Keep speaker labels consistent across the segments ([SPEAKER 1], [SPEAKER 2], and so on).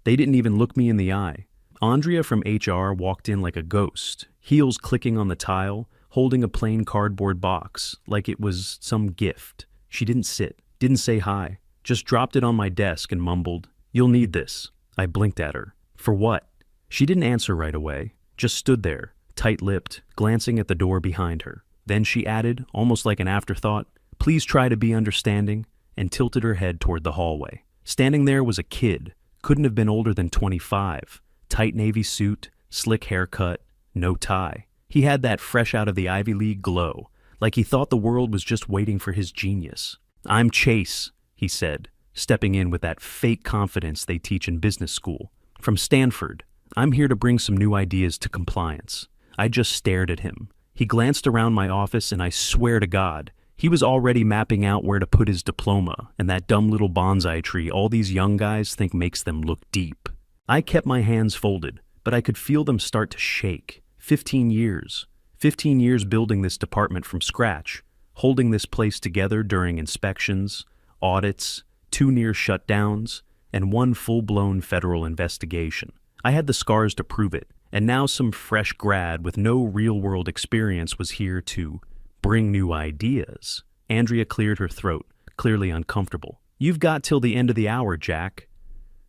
[SPEAKER 1] They didn't even look me in the eye. Andrea from HR walked in like a ghost, heels clicking on the tile, holding a plain cardboard box, like it was some gift. She didn't sit, didn't say hi, just dropped it on my desk and mumbled, "You'll need this." I blinked at her. For what? She didn't answer right away, just stood there, tight-lipped, glancing at the door behind her. Then she added, almost like an afterthought, "Please try to be understanding," and tilted her head toward the hallway. Standing there was a kid, couldn't have been older than 25, tight navy suit, slick haircut, no tie. He had that fresh out of the Ivy League glow, like he thought the world was just waiting for his genius. "I'm Chase," he said, stepping in with that fake confidence they teach in business school. "From Stanford. I'm here to bring some new ideas to compliance." I just stared at him. He glanced around my office, and I swear to God, he was already mapping out where to put his diploma and that dumb little bonsai tree all these young guys think makes them look deep. I kept my hands folded, but I could feel them start to shake. 15 years. 15 years building this department from scratch, holding this place together during inspections, audits, 2 near shutdowns, and 1 full-blown federal investigation. I had the scars to prove it, and now some fresh grad with no real-world experience was here to bring new ideas. Andrea cleared her throat, clearly uncomfortable. "You've got till the end of the hour, Jack."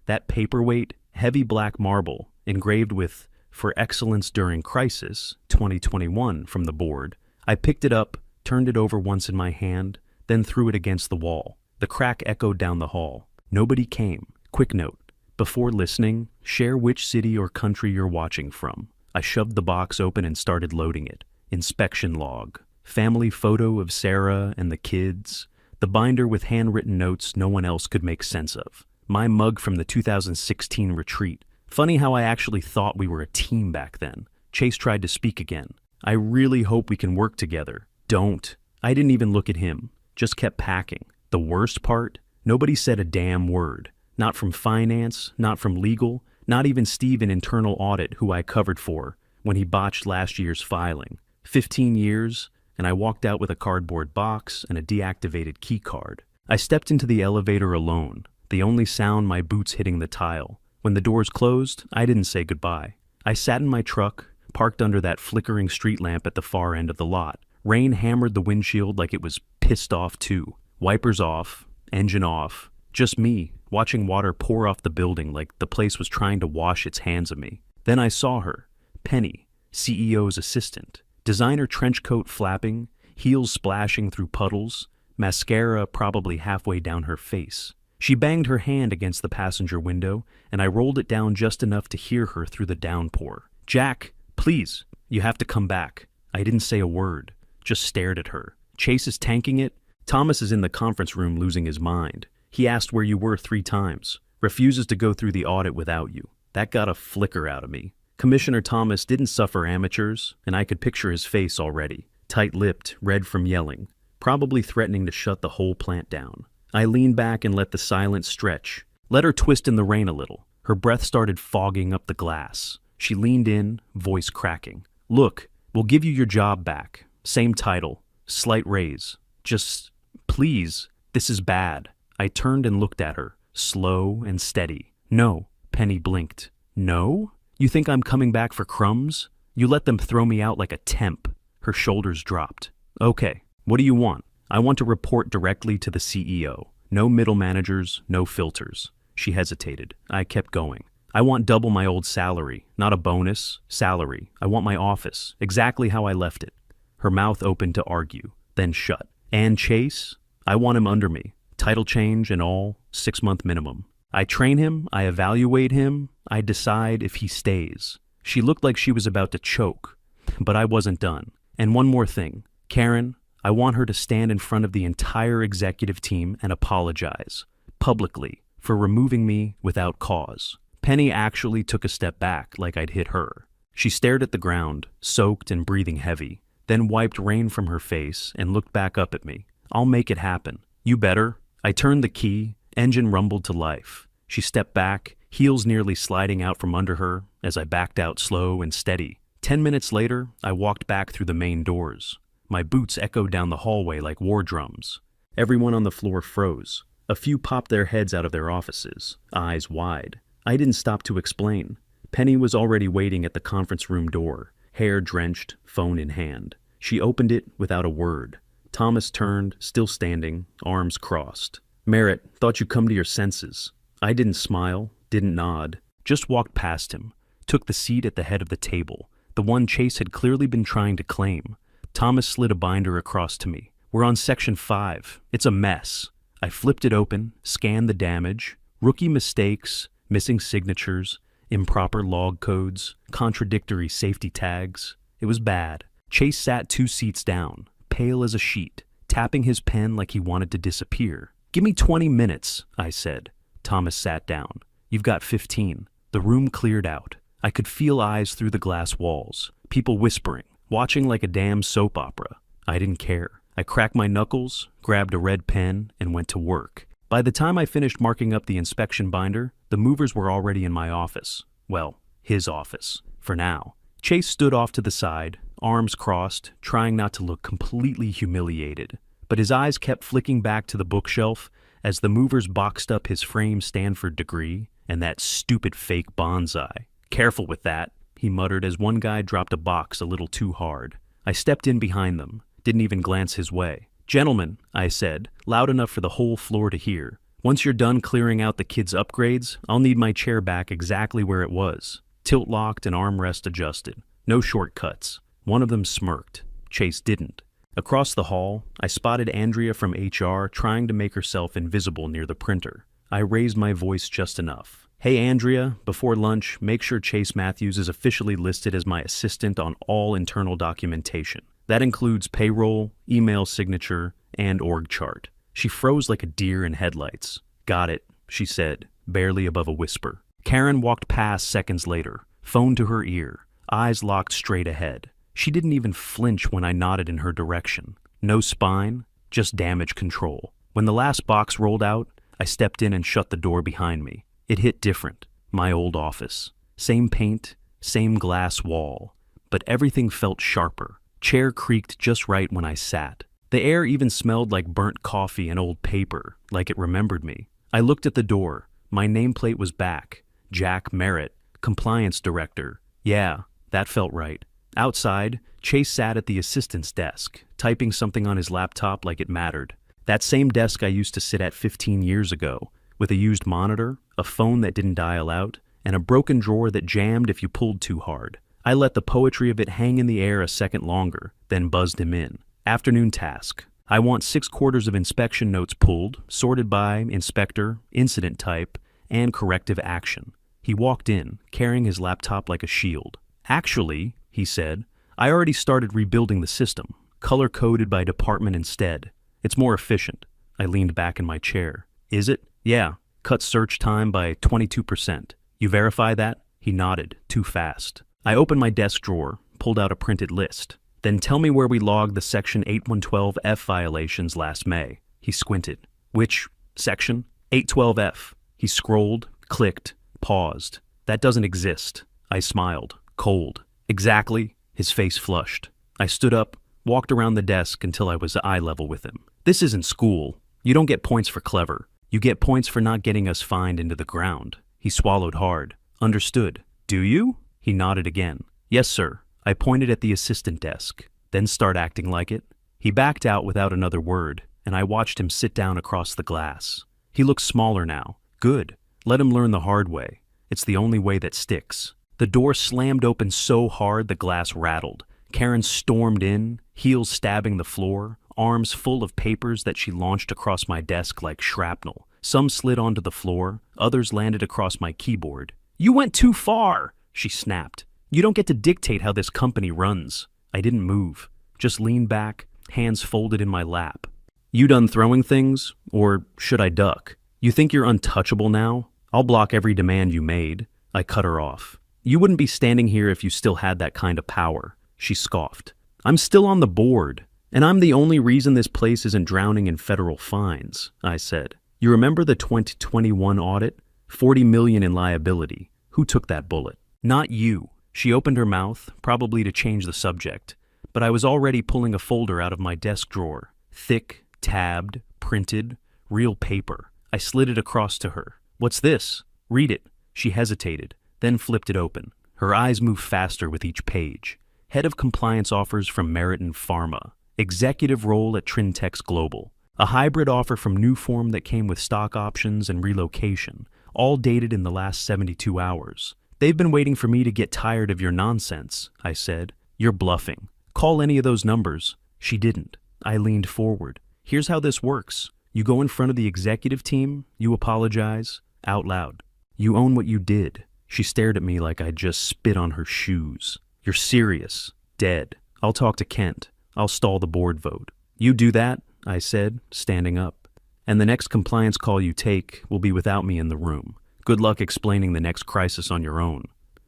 [SPEAKER 1] That paperweight, heavy black marble, engraved with "For Excellence During Crisis, 2021" from the board. I picked it up, turned it over once in my hand, then threw it against the wall. The crack echoed down the hall. Nobody came. Quick note: before listening, share which city or country you're watching from. I shoved the box open and started loading it. Inspection log. Family photo of Sarah and the kids. The binder with handwritten notes no one else could make sense of. My mug from the 2016 retreat. Funny how I actually thought we were a team back then. Chase tried to speak again. "I really hope we can work together." "Don't." I didn't even look at him. Just kept packing. The worst part? Nobody said a damn word. Not from finance, not from legal, not even Steve in internal audit, who I covered for when he botched last year's filing. 15 years, and I walked out with a cardboard box and a deactivated key card. I stepped into the elevator alone, the only sound my boots hitting the tile. When the doors closed, I didn't say goodbye. I sat in my truck, parked under that flickering street lamp at the far end of the lot. Rain hammered the windshield like it was pissed off too. Wipers off, engine off. Just me, watching water pour off the building like the place was trying to wash its hands of me. Then I saw her, Penny, CEO's assistant. Designer trench coat flapping, heels splashing through puddles, mascara probably halfway down her face. She banged her hand against the passenger window, and I rolled it down just enough to hear her through the downpour. "Jack, please, you have to come back." I didn't say a word, just stared at her. "Chase is tanking it. Thomas is in the conference room losing his mind. He asked where you were 3 times. Refuses to go through the audit without you." That got a flicker out of me. Commissioner Thomas didn't suffer amateurs, and I could picture his face already. Tight-lipped, red from yelling, probably threatening to shut the whole plant down. I leaned back and let the silence stretch. Let her twist in the rain a little. Her breath started fogging up the glass. She leaned in, voice cracking. "Look, we'll give you your job back. Same title. Slight raise. Just, please, this is bad." I turned and looked at her, slow and steady. "No." Penny blinked. "No? You think I'm coming back for crumbs? You let them throw me out like a temp." Her shoulders dropped. "Okay, what do you want?" "I want to report directly to the CEO. No middle managers, no filters." She hesitated. I kept going. "I want double my old salary, not a bonus, salary. I want my office, exactly how I left it." Her mouth opened to argue, then shut. "And Chase? I want him under me. Title change and all, 6-month minimum. I train him, I evaluate him, I decide if he stays." She looked like she was about to choke, but I wasn't done. "And one more thing. Karen, I want her to stand in front of the entire executive team and apologize, publicly, for removing me without cause." Penny actually took a step back like I'd hit her. She stared at the ground, soaked and breathing heavy, then wiped rain from her face and looked back up at me. "I'll make it happen." "You better." I turned the key, engine rumbled to life. She stepped back, heels nearly sliding out from under her as I backed out slow and steady. 10 minutes later, I walked back through the main doors. My boots echoed down the hallway like war drums. Everyone on the floor froze. A few popped their heads out of their offices, eyes wide. I didn't stop to explain. Penny was already waiting at the conference room door, hair drenched, phone in hand. She opened it without a word. Thomas turned, still standing, arms crossed. "Merritt, thought you'd come to your senses." I didn't smile, didn't nod, just walked past him, took the seat at the head of the table, the one Chase had clearly been trying to claim. Thomas slid a binder across to me. "We're on Section 5. It's a mess." I flipped it open, scanned the damage, rookie mistakes, missing signatures, improper log codes, contradictory safety tags. It was bad. Chase sat 2 seats down, pale as a sheet, tapping his pen like he wanted to disappear. "Give me 20 minutes, I said. Thomas sat down. "You've got 15. The room cleared out. I could feel eyes through the glass walls, people whispering, watching like a damn soap opera. I didn't care. I cracked my knuckles, grabbed a red pen, and went to work. By the time I finished marking up the inspection binder, the movers were already in my office. Well, his office, for now. Chase stood off to the side, arms crossed, trying not to look completely humiliated. But his eyes kept flicking back to the bookshelf as the movers boxed up his framed Stanford degree and that stupid fake bonsai. "Careful with that," he muttered as one guy dropped a box a little too hard. I stepped in behind them, didn't even glance his way. "Gentlemen," I said, loud enough for the whole floor to hear, "once you're done clearing out the kids' upgrades, I'll need my chair back exactly where it was. Tilt locked and armrest adjusted. No shortcuts." One of them smirked. Chase didn't. Across the hall, I spotted Andrea from HR trying to make herself invisible near the printer. I raised my voice just enough. "Hey Andrea, before lunch, make sure Chase Matthews is officially listed as my assistant on all internal documentation. That includes payroll, email signature, and org chart." She froze like a deer in headlights. "Got it," she said, barely above a whisper. Karen walked past seconds later, phone to her ear, eyes locked straight ahead. She didn't even flinch when I nodded in her direction. No spine, just damage control. When the last box rolled out, I stepped in and shut the door behind me. It hit different. My old office. Same paint, same glass wall. But everything felt sharper. Chair creaked just right when I sat. The air even smelled like burnt coffee and old paper, like it remembered me. I looked at the door. My nameplate was back. Jack Merritt, Compliance Director. Yeah, that felt right. Outside, Chase sat at the assistant's desk, typing something on his laptop like it mattered. That same desk I used to sit at 15 years ago, with a used monitor, a phone that didn't dial out, and a broken drawer that jammed if you pulled too hard. I let the poetry of it hang in the air a second longer, then buzzed him in. "Afternoon task. I want 6/4 of inspection notes pulled, sorted by inspector, incident type, and corrective action." He walked in, carrying his laptop like a shield. "Actually," he said, "I already started rebuilding the system, color-coded by department instead. It's more efficient." I leaned back in my chair. "Is it?" "Yeah. Cut search time by 22%. You verify that?" He nodded, too fast. I opened my desk drawer, pulled out a printed list. "Then tell me where we logged the Section 8112F violations last May." He squinted. "Which section?" "812F. He scrolled, clicked, paused. "That doesn't exist." I smiled. "Cold." "Exactly." His face flushed. I stood up, walked around the desk until I was eye level with him. "This isn't school. You don't get points for clever. You get points for not getting us fined into the ground." He swallowed hard. "Understood." "Do you?" He nodded again. "Yes, sir." I pointed at the assistant desk. "Then start acting like it." He backed out without another word, and I watched him sit down across the glass. He looked smaller now. Good. Let him learn the hard way. It's the only way that sticks. The door slammed open so hard the glass rattled. Karen stormed in, heels stabbing the floor, arms full of papers that she launched across my desk like shrapnel. Some slid onto the floor, others landed across my keyboard. "You went too far!" she snapped. "You don't get to dictate how this company runs." I didn't move, just leaned back, hands folded in my lap. "You done throwing things? Or should I duck? You think you're untouchable now? I'll block every demand you made." I cut her off. "You wouldn't be standing here if you still had that kind of power." She scoffed. "I'm still on the board, and I'm the only reason this place isn't drowning in federal fines," I said. "You remember the 2021 audit? 40 million in liability. Who took that bullet?" "Not you." She opened her mouth, probably to change the subject, but I was already pulling a folder out of my desk drawer. Thick, tabbed, printed, real paper. I slid it across to her. "What's this?" "Read it." She hesitated, then flipped it open. Her eyes moved faster with each page. Head of Compliance offers from Meriton Pharma. Executive role at Trintex Global. A hybrid offer from Newform that came with stock options and relocation, all dated in the last 72 hours. They've been waiting for me to get tired of your nonsense, I said. You're bluffing. Call any of those numbers. She didn't. I leaned forward. Here's how this works. You go in front of the executive team, you apologize, out loud. You own what you did. She stared at me like I'd just spit on her shoes. You're serious. Dead. I'll talk to Kent. I'll stall the board vote. You do that, I said, standing up. And the next compliance call you take will be without me in the room. Good luck explaining the next crisis on your own.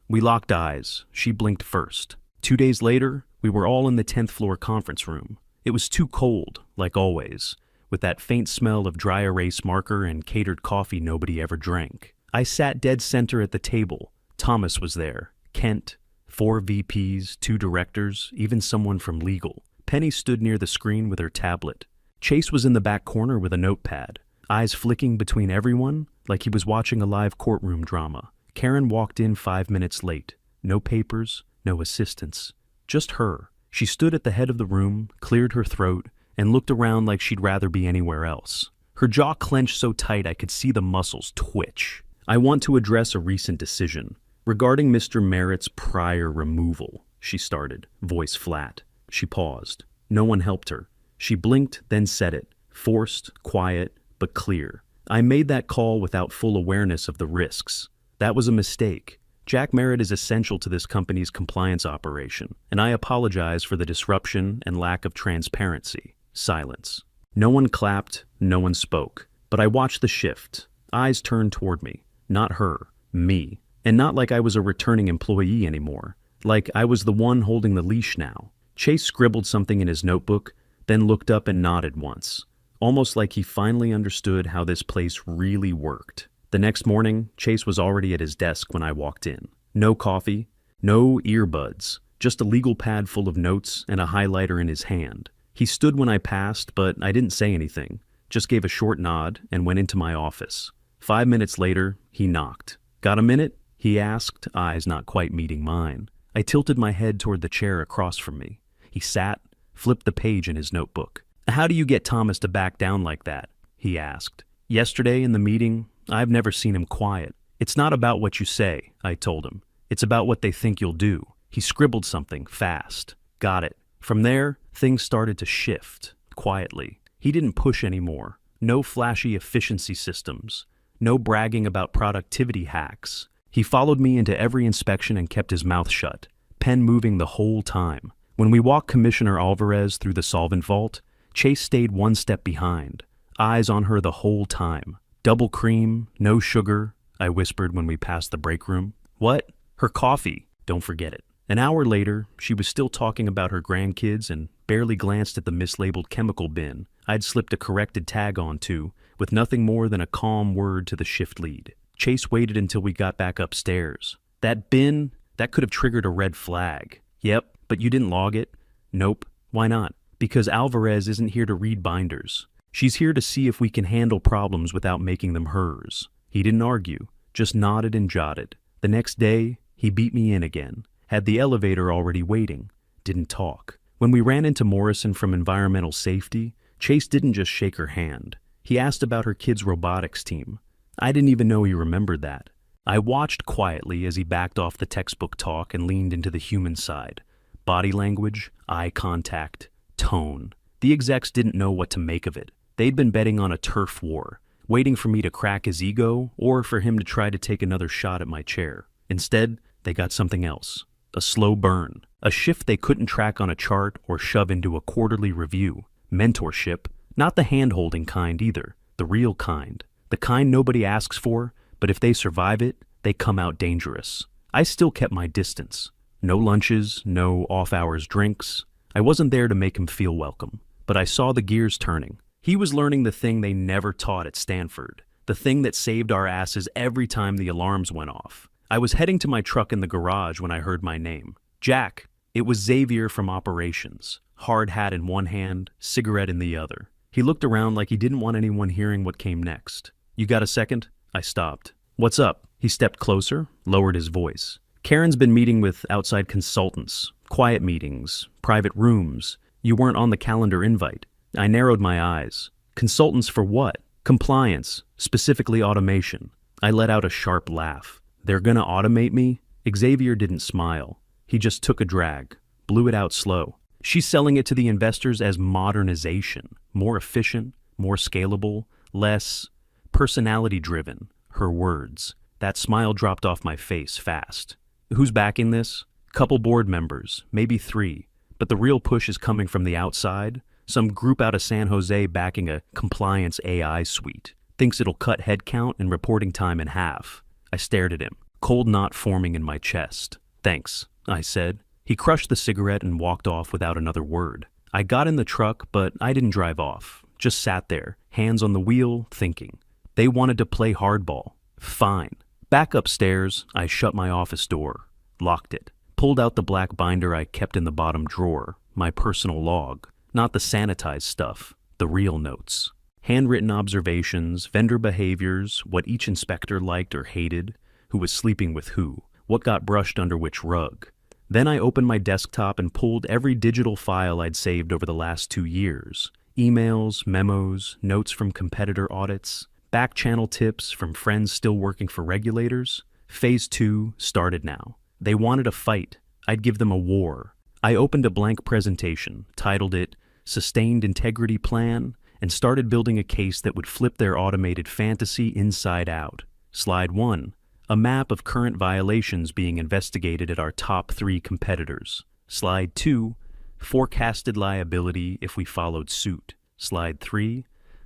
[SPEAKER 1] We locked eyes. She blinked first. 2 days later, we were all in the 10th floor conference room. It was too cold, like always, with that faint smell of dry erase marker and catered coffee nobody ever drank. I sat dead center at the table. Thomas was there. Kent, 4 VPs, 2 directors, even someone from legal. Penny stood near the screen with her tablet. Chase was in the back corner with a notepad, eyes flicking between everyone like he was watching a live courtroom drama. Karen walked in 5 minutes late. No papers, no assistants. Just her. She stood at the head of the room, cleared her throat, and looked around like she'd rather be anywhere else. Her jaw clenched so tight I could see the muscles twitch. I want to address a recent decision. Regarding Mr. Merritt's prior removal, she started, voice flat. She paused. No one helped her. She blinked, then said it, forced, quiet, but clear. I made that call without full awareness of the risks. That was a mistake. Jack Merritt is essential to this company's compliance operation, and I apologize for the disruption and lack of transparency. Silence. No one clapped, no one spoke. But I watched the shift. Eyes turned toward me. Not her. Me. And not like I was a returning employee anymore. Like I was the one holding the leash now. Chase scribbled something in his notebook, then looked up and nodded once. Almost like he finally understood how this place really worked. The next morning, Chase was already at his desk when I walked in. No coffee, no earbuds, just a legal pad full of notes and a highlighter in his hand. He stood when I passed, but I didn't say anything, just gave a short nod and went into my office. 5 minutes later, he knocked. Got a minute? He asked, eyes not quite meeting mine. I tilted my head toward the chair across from me. He sat, flipped the page in his notebook. How do you get Thomas to back down like that? He asked. Yesterday in the meeting, I've never seen him quiet. It's not about what you say, I told him. It's about what they think you'll do. He scribbled something, fast. Got it. From there, things started to shift, quietly. He didn't push anymore. No flashy efficiency systems. No bragging about productivity hacks. He followed me into every inspection and kept his mouth shut, pen moving the whole time. When we walked Commissioner Alvarez through the solvent vault, Chase stayed 1 step behind, eyes on her the whole time. Double cream, no sugar, I whispered when we passed the break room. What? Her coffee. Don't forget it. An hour later, she was still talking about her grandkids and barely glanced at the mislabeled chemical bin I'd slipped a corrected tag onto, with nothing more than a calm word to the shift lead. Chase waited until we got back upstairs. That bin, that could have triggered a red flag. Yep, but you didn't log it? Nope. Why not? Because Alvarez isn't here to read binders. She's here to see if we can handle problems without making them hers. He didn't argue, just nodded and jotted. The next day, he beat me in again. Had the elevator already waiting. Didn't talk. When we ran into Morrison from Environmental Safety, Chase didn't just shake her hand. He asked about her kids' robotics team. I didn't even know he remembered that. I watched quietly as he backed off the textbook talk and leaned into the human side. Body language, eye contact, tone. The execs didn't know what to make of it. They'd been betting on a turf war, waiting for me to crack his ego or for him to try to take another shot at my chair. Instead, they got something else. A slow burn. A shift they couldn't track on a chart or shove into a quarterly review. Mentorship. Not the hand-holding kind either. The real kind. The kind nobody asks for, but if they survive it, they come out dangerous. I still kept my distance. No lunches, no off-hours drinks. I wasn't there to make him feel welcome, but I saw the gears turning. He was learning the thing they never taught at Stanford, the thing that saved our asses every time the alarms went off. I was heading to my truck in the garage when I heard my name. Jack. It was Xavier from operations. Hard hat in one hand, cigarette in the other. He looked around like he didn't want anyone hearing what came next. You got a second? I stopped. What's up? He stepped closer, lowered his voice. Karen's been meeting with outside consultants, quiet meetings, private rooms. You weren't on the calendar invite. I narrowed my eyes. Consultants for what? Compliance, specifically automation. I let out a sharp laugh. They're gonna automate me? Xavier didn't smile. He just took a drag, blew it out slow. She's selling it to the investors as modernization, more efficient, more scalable, less personality-driven. Her words. That smile dropped off my face fast. Who's backing this? Couple board members, maybe 3. But the real push is coming from the outside. Some group out of San Jose backing a compliance AI suite. Thinks it'll cut headcount and reporting time in half. I stared at him, cold knot forming in my chest. Thanks, I said. He crushed the cigarette and walked off without another word. I got in the truck, but I didn't drive off. Just sat there, hands on the wheel, thinking. They wanted to play hardball. Fine. Back upstairs, I shut my office door, locked it, pulled out the black binder I kept in the bottom drawer, my personal log, not the sanitized stuff, the real notes. Handwritten observations, vendor behaviors, what each inspector liked or hated, who was sleeping with who, what got brushed under which rug. Then I opened my desktop and pulled every digital file I'd saved over the last 2 years. Emails, memos, notes from competitor audits, back-channel tips from friends still working for regulators. Phase 2 started now. They wanted a fight. I'd give them a war. I opened a blank presentation, titled it Sustained Integrity Plan, and started building a case that would flip their automated fantasy inside out. Slide 1. A map of current violations being investigated at our top 3 competitors. Slide 2. Forecasted liability if we followed suit. Slide 3.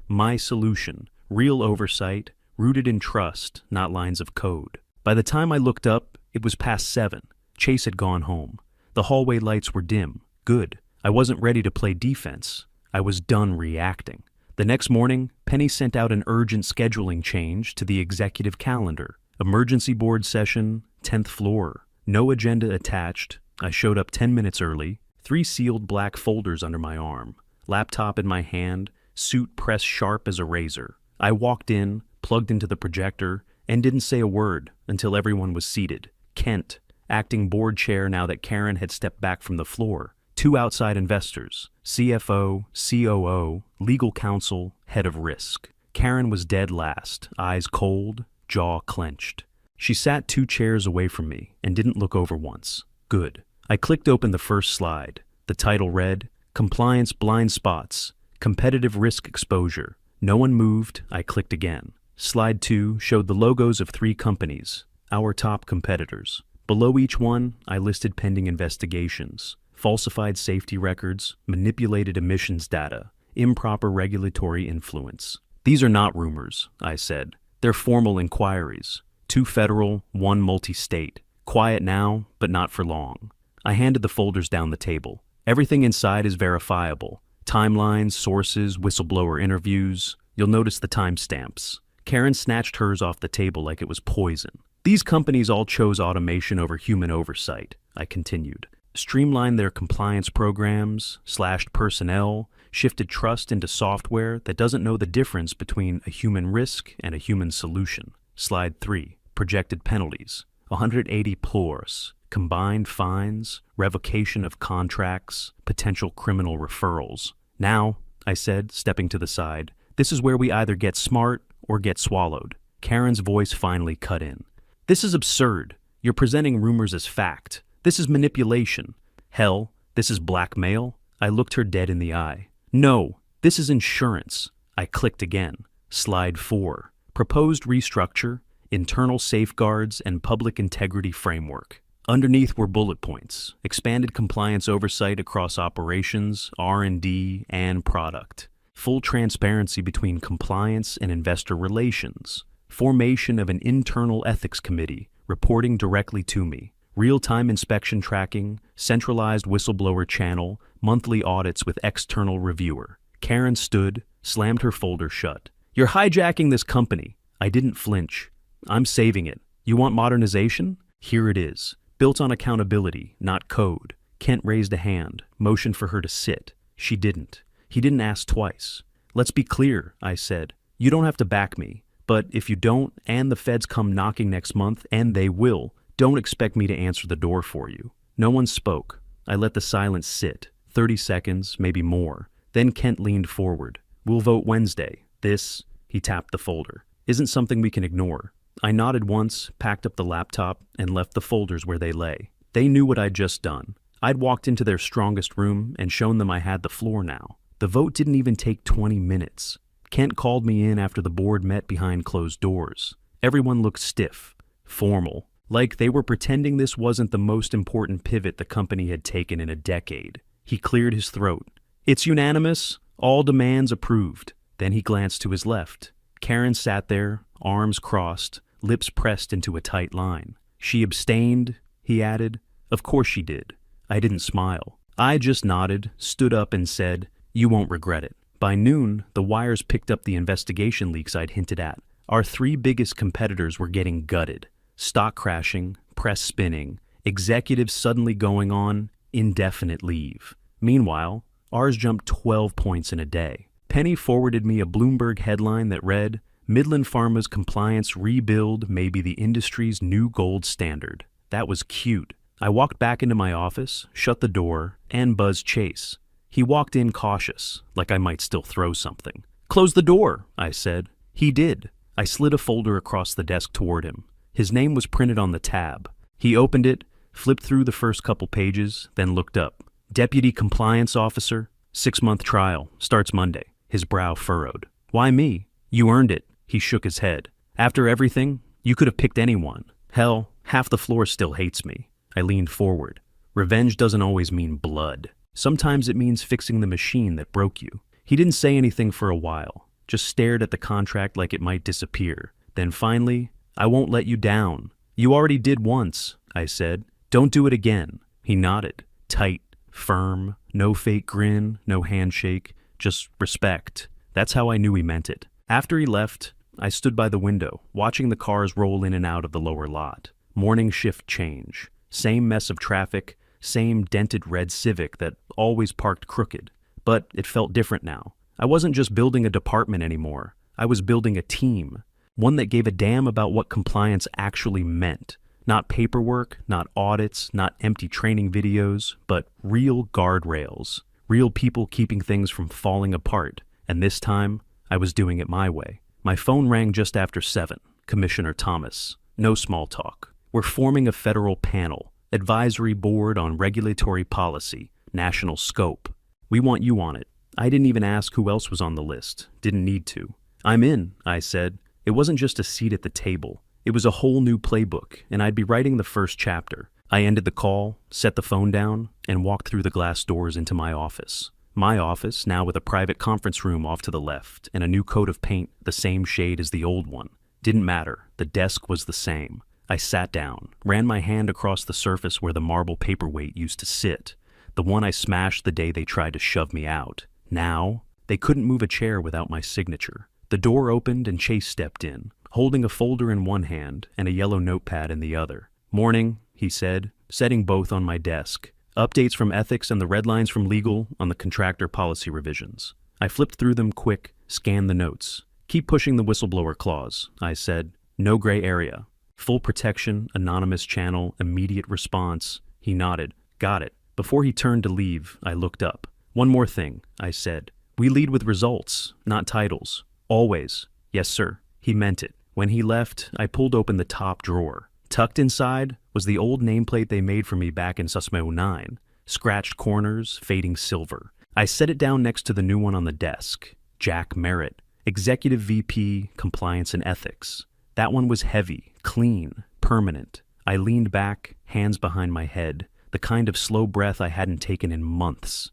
[SPEAKER 1] My solution. Real oversight, rooted in trust, not lines of code. By the time I looked up, it was past 7. Chase had gone home. The hallway lights were dim. Good. I wasn't ready to play defense. I was done reacting. The next morning, Penny sent out an urgent scheduling change to the executive calendar. Emergency board session, 10th floor. No agenda attached. I showed up 10 minutes early. 3 sealed black folders under my arm. Laptop in my hand, suit pressed sharp as a razor. I walked in, plugged into the projector, and didn't say a word until everyone was seated. Kent, acting board chair now that Karen had stepped back from the floor. 2 outside investors, CFO, COO, legal counsel, head of risk. Karen was dead last, eyes cold, jaw clenched. She sat 2 chairs away from me and didn't look over once. Good. I clicked open the first slide. The title read, Compliance Blind Spots, Competitive Risk Exposure. No one moved. I clicked again. Slide 2 showed the logos of 3 companies, our top competitors. Below each one, I listed pending investigations, falsified safety records, manipulated emissions data, improper regulatory influence. These are not rumors, I said. They're formal inquiries. 2 federal, 1 multi-state. Quiet now, but not for long. I handed the folders down the table. Everything inside is verifiable. Timelines, sources, whistleblower interviews. You'll notice the timestamps. Karen snatched hers off the table like it was poison. These companies all chose automation over human oversight, I continued. Streamlined their compliance programs, slashed personnel, shifted trust into software that doesn't know the difference between a human risk and a human solution. Slide 3. Projected penalties. 180 PLORs. Combined fines, revocation of contracts, potential criminal referrals. Now, I said, stepping to the side, this is where we either get smart or get swallowed. Karen's voice finally cut in. This is absurd. You're presenting rumors as fact. This is manipulation. Hell, this is blackmail. I looked her dead in the eye. No, this is insurance. I clicked again. Slide 4. Proposed restructure, internal safeguards, and public integrity framework. Underneath were bullet points, expanded compliance oversight across operations, R&D, and product, full transparency between compliance and investor relations, formation of an internal ethics committee reporting directly to me, real-time inspection tracking, centralized whistleblower channel, monthly audits with external reviewer. Karen stood, slammed her folder shut. You're hijacking this company. I didn't flinch. I'm saving it. You want modernization? Here it is. Built on accountability, not code. Kent raised a hand, motioned for her to sit. She didn't. He didn't ask twice. Let's be clear, I said. You don't have to back me, But if you don't, and the feds come knocking next month, and they will, don't expect me to answer the door for you. No one spoke. I let the silence sit. 30 seconds, maybe more. Then Kent leaned forward. We'll vote Wednesday. This, he tapped the folder, isn't something we can ignore. I nodded once, packed up the laptop, and left the folders where they lay. They knew what I'd just done. I'd walked into their strongest room and shown them I had the floor now. The vote didn't even take 20 minutes. Kent called me in after the board met behind closed doors. Everyone looked stiff, formal, like they were pretending this wasn't the most important pivot the company had taken in a decade. He cleared his throat. It's unanimous. All demands approved. Then he glanced to his left. Karen sat there, arms crossed, lips pressed into a tight line. She abstained, he added. Of course she did. I didn't smile. I just nodded, stood up and said, "You won't regret it." By noon, the wires picked up the investigation leaks I'd hinted at. Our three biggest competitors were getting gutted. Stock crashing, press spinning, executives suddenly going on indefinite leave. Meanwhile, ours jumped 12 points in a day. Penny forwarded me a Bloomberg headline that read, "Midland Pharma's compliance rebuild may be the industry's new gold standard." That was cute. I walked back into my office, shut the door, and buzzed Chase. He walked in cautious, like I might still throw something. "Close the door," I said. He did. I slid a folder across the desk toward him. His name was printed on the tab. He opened it, flipped through the first couple pages, then looked up. "Deputy Compliance Officer, 6-month trial, starts Monday." His brow furrowed. "Why me?" "You earned it." He shook his head. "After everything, you could have picked anyone. Hell, half the floor still hates me." I leaned forward. Revenge doesn't always mean blood. Sometimes it means fixing the machine that broke you. He didn't say anything for a while, just stared at the contract like it might disappear. Then finally, "I won't let you down." "You already did once," I said. "Don't do it again." He nodded, tight, firm, no fake grin, no handshake, just respect. That's how I knew he meant it. After he left, I stood by the window, watching the cars roll in and out of the lower lot. Morning shift change. Same mess of traffic, same dented red Civic that always parked crooked. But it felt different now. I wasn't just building a department anymore. I was building a team. One that gave a damn about what compliance actually meant. Not paperwork, not audits, not empty training videos, but real guardrails. Real people keeping things from falling apart. And this time, I was doing it my way. My phone rang just after 7. Commissioner Thomas. No small talk. "We're forming a federal panel, advisory board on regulatory policy, national scope. We want you on it." I didn't even ask who else was on the list. Didn't need to. "I'm in," I said. It wasn't just a seat at the table. It was a whole new playbook, and I'd be writing the first chapter. I ended the call, set the phone down, and walked through the glass doors into my office. My office, now with a private conference room off to the left, and a new coat of paint the same shade as the old one. Didn't matter. The desk was the same. I sat down, ran my hand across the surface where the marble paperweight used to sit, the one I smashed the day they tried to shove me out. Now, they couldn't move a chair without my signature. The door opened and Chase stepped in, holding a folder in one hand and a yellow notepad in the other. "Morning," he said, setting both on my desk. "Updates from ethics and the red lines from legal on the contractor policy revisions." I flipped through them quick, scanned the notes. "Keep pushing the whistleblower clause," I said. "No gray area. Full protection, anonymous channel, immediate response." He nodded. "Got it." Before he turned to leave, I looked up. "One more thing," I said. "We lead with results, not titles. Always." "Yes, sir." He meant it. When he left, I pulled open the top drawer. Tucked inside was the old nameplate they made for me back in Susmeo 9. Scratched corners, fading silver. I set it down next to the new one on the desk. Jack Merritt, Executive VP, Compliance and Ethics. That one was heavy, clean, permanent. I leaned back, hands behind my head, the kind of slow breath I hadn't taken in months.